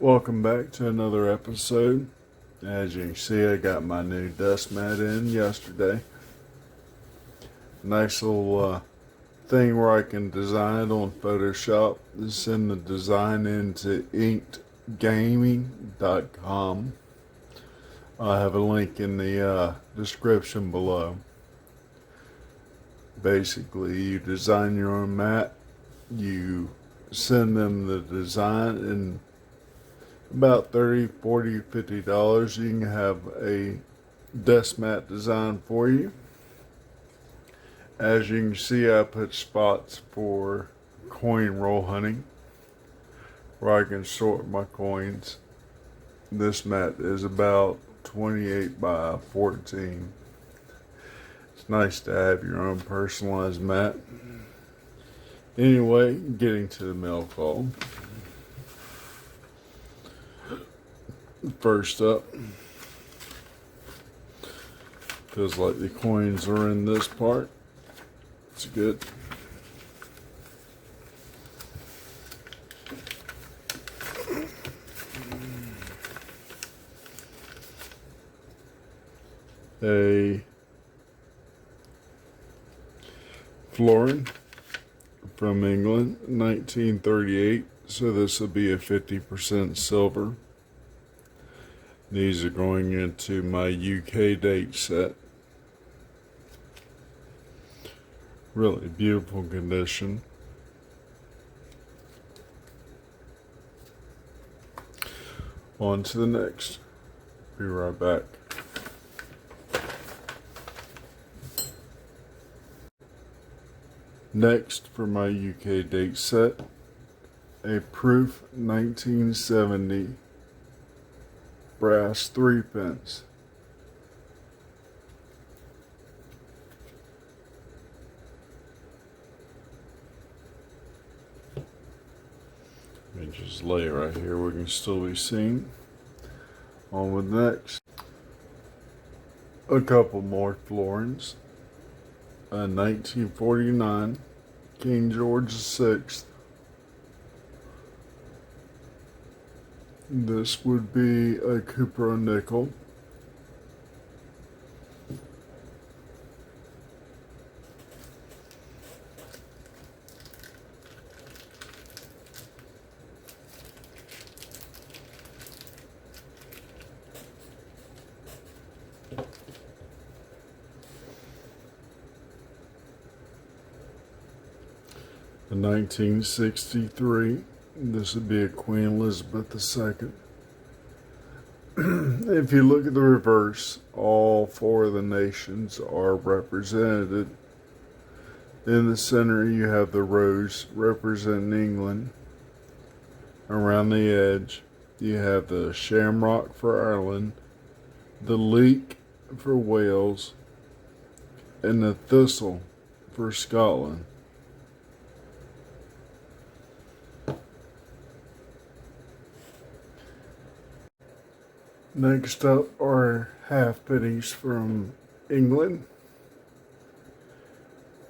Welcome back to another episode. As you can see, I got my new dust mat in yesterday. Nice little thing where I can design it on Photoshop. Send the design into inkedgaming.com. I have a link in the description below. Basically, you design your own mat, you send them the design, and about $30, $40, $50 you can have a dust mat design for you. As you can see, I put spots for coin roll hunting where I can sort my coins. This mat is about 28 by 14. It's nice to have your own personalized mat. Anyway, getting to the mail call. First up, feels like the coins are in this part. It's good. A florin from England, 1938. So this will be a 50% silver. These are going into my UK date set. Really beautiful condition. On to the next. Be right back. Next, for my UK date set, a Proof 1970 brass 3-pence. Let me just lay it right here where it can still be seen. On with next. A couple more florins. A 1949 King George VI. This would be a Cupro nickel. The 1963. This would be a Queen Elizabeth II. If you look at the reverse, all four of the nations are represented. In the center, you have the rose representing England. Around the edge, you have the shamrock for Ireland, the leek for Wales, and the thistle for Scotland. Next up are half pennies from England.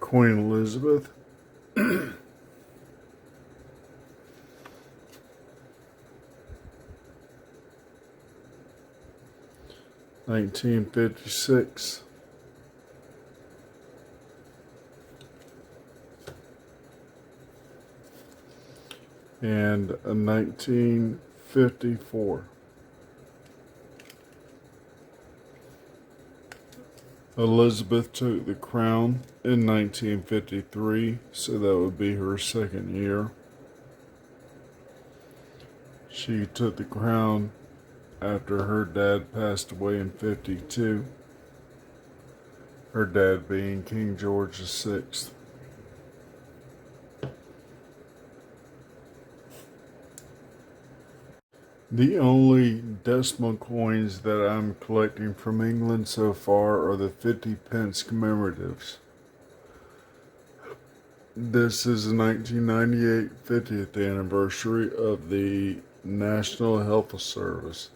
Queen Elizabeth. 1956. and 1954. Elizabeth took the crown in 1953, so that would be her second year. She took the crown after her dad passed away in 52. Her dad being King George VI. The only decimal coins that I'm collecting from England so far are the 50 pence commemoratives. This is the 1998 50th anniversary of the National Health Service.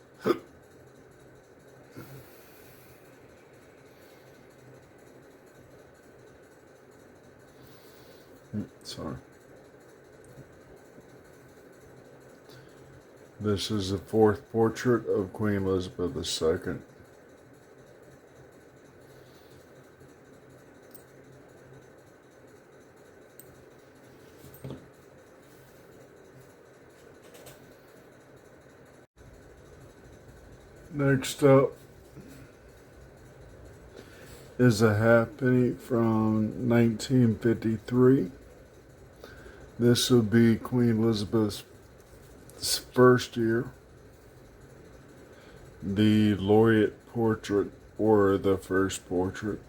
Sorry. This is the fourth portrait of Queen Elizabeth II. Next up is a halfpenny from 1953. This would be Queen Elizabeth's first year. The laureate portrait, or the first portrait.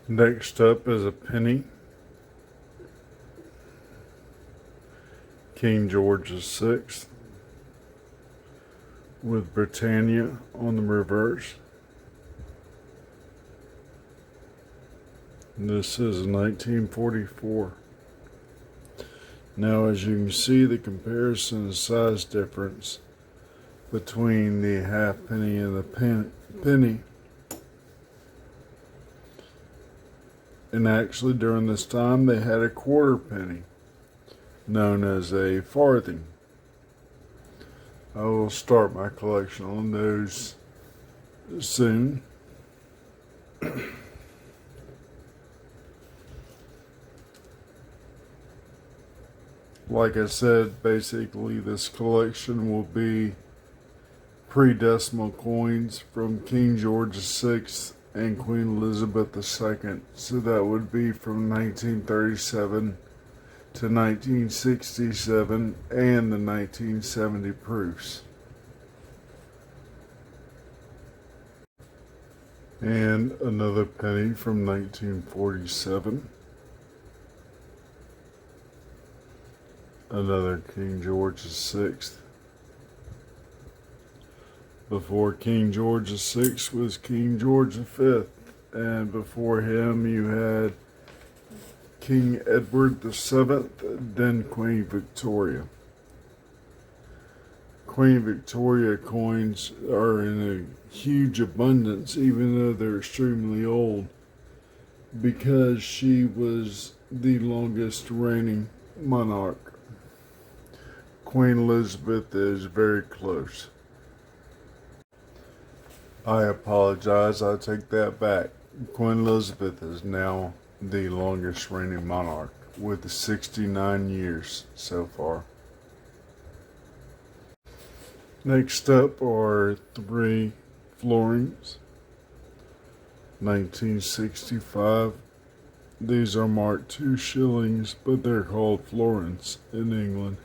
Next up is a penny. King George VI with Britannia on the reverse. This is 1944. Now, as you can see, the comparison and size difference between the halfpenny and the penny. And actually, during this time, they had a quarter penny, known as a farthing. I will start my collection on those soon. Like I said, basically this collection will be pre-decimal coins from King George VI and Queen Elizabeth II. So that would be from 1937 to 1967 and the 1970 proofs. And another penny from 1947. Another King George VI. Before King George VI was King George V, and before him you had King Edward VII, then Queen Victoria. Queen Victoria coins are in a huge abundance, even though they're extremely old, because she was the longest reigning monarch. Queen Elizabeth is very close. I apologize, I take that back. Queen Elizabeth is now the longest reigning monarch with 69 years so far. Next up are 3 florins. 1965. These are marked 2 shillings, but they're called florins in England.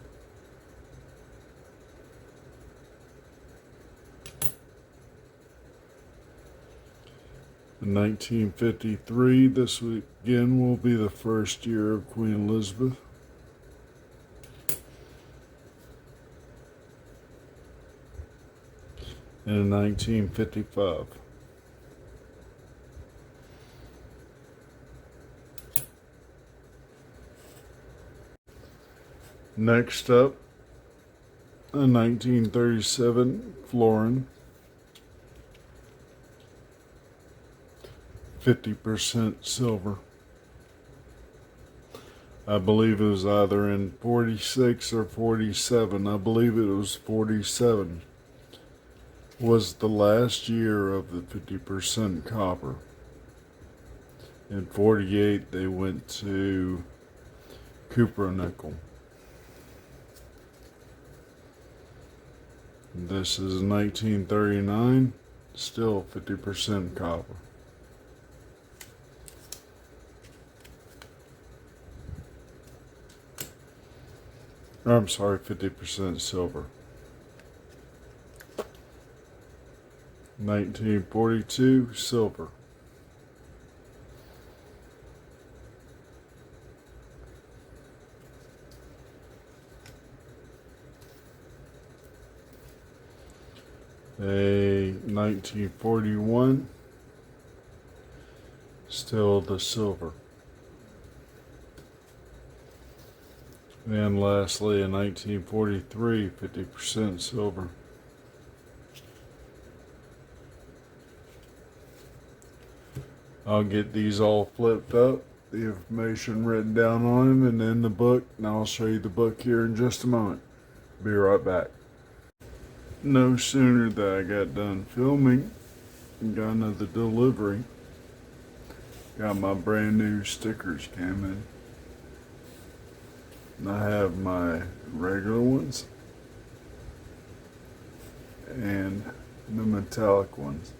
In 1953, this again will be the first year of Queen Elizabeth. And in 1955. Next up, a 1937 florin. 50% silver. I believe it was either in 46 or 47. I believe it was 47 was the last year of the 50% copper. In 48, they went to cupronickel. This is 1939, still 50% copper. I'm sorry, 50% silver. 1942, silver. A 1941, still the silver. And lastly, in 1943, 50% silver. I'll get these all flipped up, the information written down on them, and in the book, and I'll show you the book here in just a moment. Be right back. No sooner that I got done filming, got another delivery. Got my brand new stickers came in. I have my regular ones and the metallic ones.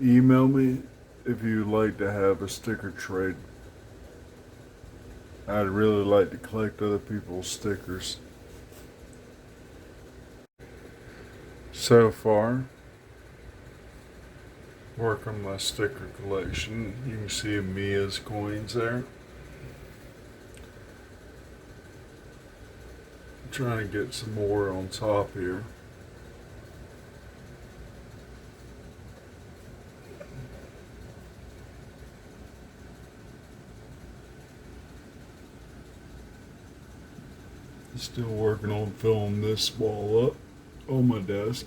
Email me if you'd like to have a sticker trade. I'd really like to collect other people's stickers. So far, work on my sticker collection. You can see Mia's coins there. I'm trying to get some more on top here. Still working on filling this wall up on my desk.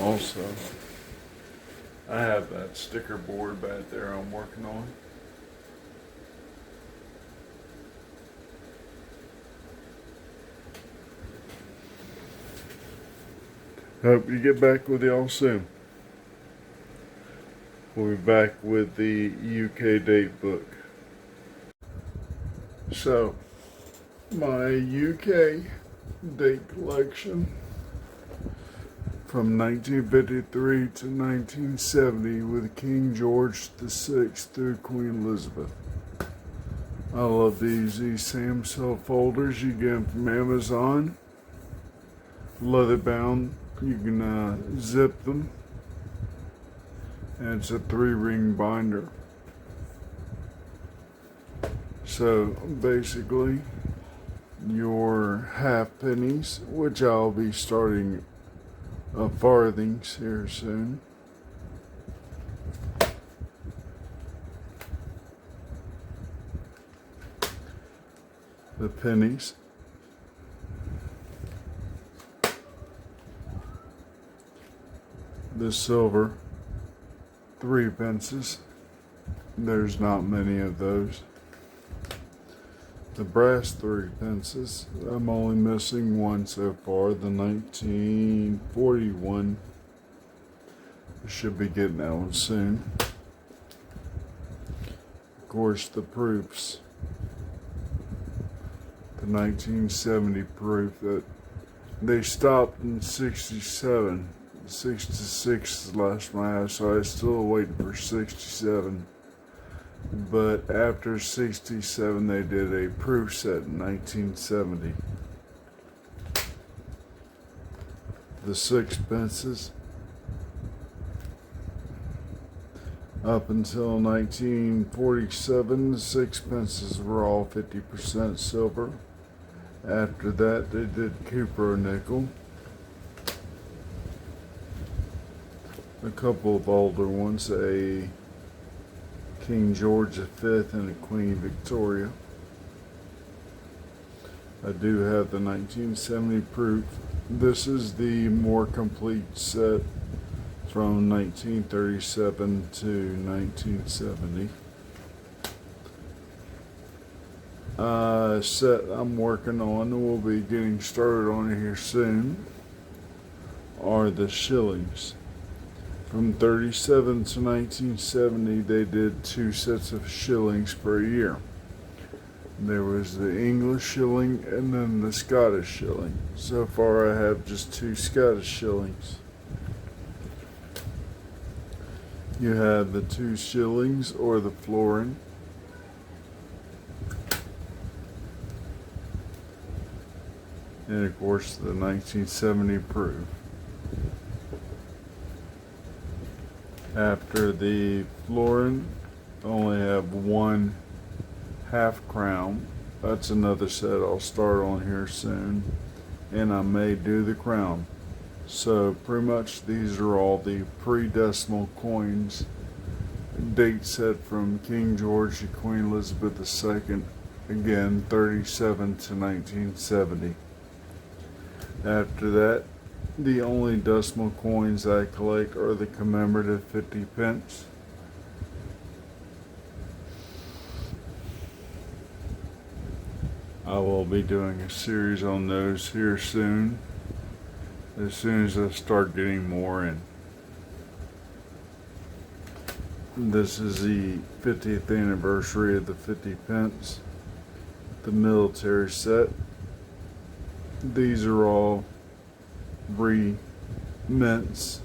Also, I have that sticker board back there I'm working on. Hope you get back with y'all soon. We'll be back with the UK date book. So, my UK date collection from 1953 to 1970 with King George VI through Queen Elizabeth. I love these Samsel folders. You get them from Amazon. Leather bound. You can zip them. And it's a 3-ring binder. So basically, your half pennies, which I'll be starting farthings here soon. The pennies. The silver 3 pences. There's not many of those. The brass 3 pences. I'm only missing one so far, the 1941. I should be getting that one soon. Of course, the proofs. The 1970 proof that they stopped in 67. 66 is the last one I have, so I'm still waiting for 67. But after 67, they did a proof set in 1970. The 6 pences. Up until 1947, the 6 pences were all 50% silver. After that, they did cupronickel. A couple of older ones, a King George V and a Queen Victoria. I do have the 1970 proof. This is the more complete set from 1937 to 1970. Set I'm working on, and we'll be getting started on it here soon, are the shillings. From 37 to 1970, they did 2 sets of shillings per year. There was the English shilling and then the Scottish shilling. So far, I have just 2 Scottish shillings. You have the 2 shillings or the florin. And of course, the 1970 proof. After the florin, I only have 1 half crown. That's another set I'll start on here soon. And I may do the crown. So pretty much these are all the pre-decimal coins. Date set from King George to Queen Elizabeth II. Again, 37 to 1970. After that, the only decimal coins I collect are the commemorative 50 pence. I will be doing a series on those here soon, as soon as I start getting more in. This is the 50th anniversary of the 50 pence, the military set. These are all re-mints.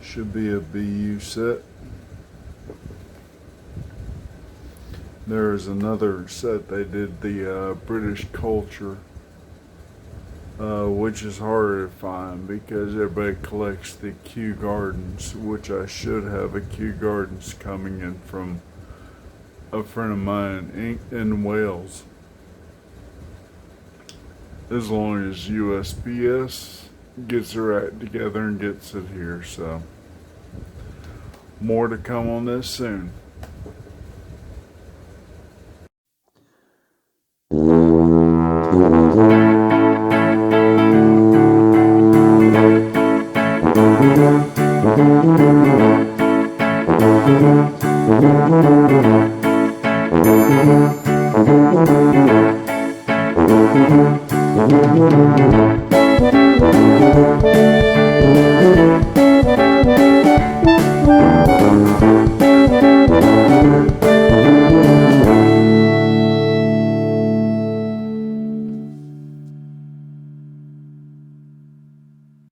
Should be a BU set. There's another set they did, the British culture, which is harder to find because everybody collects the Kew Gardens, which I should have a Kew Gardens coming in from a friend of mine in Wales. As long as USPS gets their act together and gets it here, so more to come on this soon.